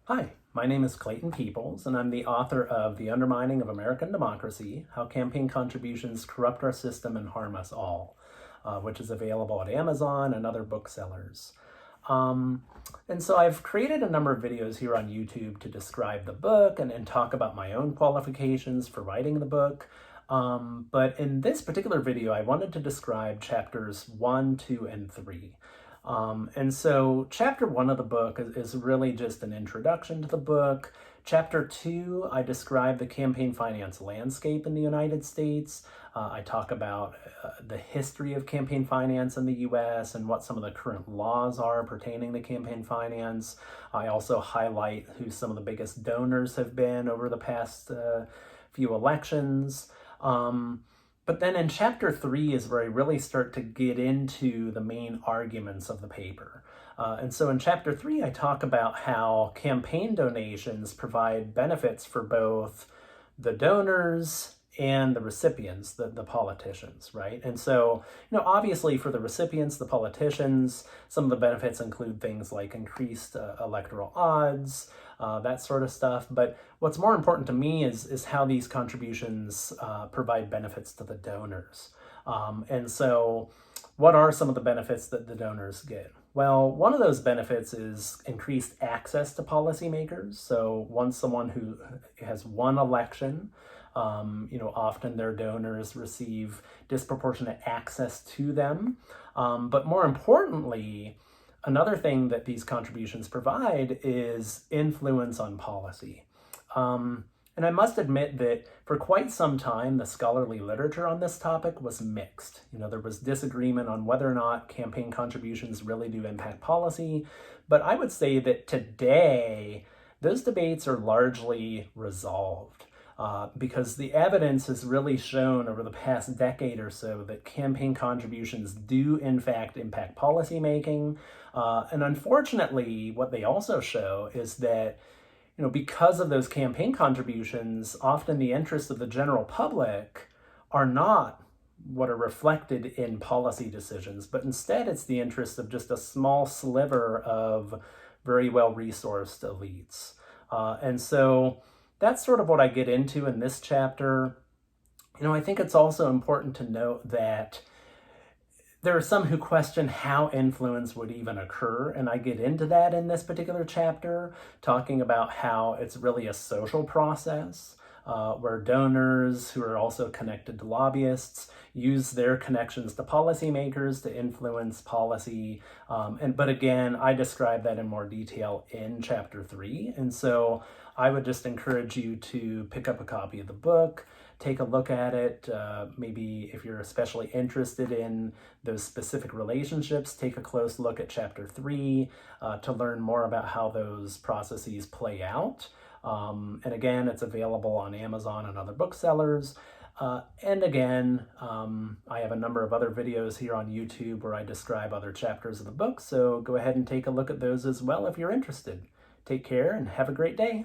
Hi, my name is Clayton Peoples, and I'm the author of The Undermining of American Democracy, How Campaign Contributions Corrupt Our System and Harm Us All, which is available at Amazon and other booksellers. Um, and so I've created a number of videos here on YouTube to describe the book and talk about my own qualifications for writing the book. But in this particular video, I wanted to describe chapters 1, 2, and 3. And so chapter 1 of the book is really just an introduction to the book. Chapter 2, I describe the campaign finance landscape in the United States. I talk about the history of campaign finance in the US and what some of the current laws are pertaining to campaign finance. I also highlight who some of the biggest donors have been over the past few elections. But then in chapter 3 is where I really start to get into the main arguments of the paper. And so in chapter 3, I talk about how campaign donations provide benefits for both the donors and the recipients, the politicians, right? And so, obviously for the recipients, the politicians, some of the benefits include things like increased electoral odds, that sort of stuff. But what's more important to me is how these contributions provide benefits to the donors. And so what are some of the benefits that the donors get? Well, one of those benefits is increased access to policymakers. So once someone who has won election, often their donors receive disproportionate access to them. But more importantly, another thing that these contributions provide is influence on policy. And I must admit that for quite some time, the scholarly literature on this topic was mixed. There was disagreement on whether or not campaign contributions really do impact policy. But I would say that today, those debates are largely resolved. Because the evidence has really shown over the past decade or so that campaign contributions do in fact impact policymaking. And unfortunately, what they also show is that because of those campaign contributions, often the interests of the general public are not what are reflected in policy decisions, but instead it's the interests of just a small sliver of very well-resourced elites. And so that's sort of what I get into in this chapter. I think it's also important to note that there are some who question how influence would even occur, and I get into that in this particular chapter, talking about how it's really a social process where donors who are also connected to lobbyists use their connections to policymakers to influence policy. But again, I describe that in more detail in chapter 3. And so I would just encourage you to pick up a copy of the book, take a look at it. Maybe if you're especially interested in those specific relationships, take a close look at chapter 3 to learn more about how those processes play out. And again, it's available on Amazon and other booksellers. And again, I have a number of other videos here on YouTube where I describe other chapters of the book, so go ahead and take a look at those as well if you're interested. Take care and have a great day.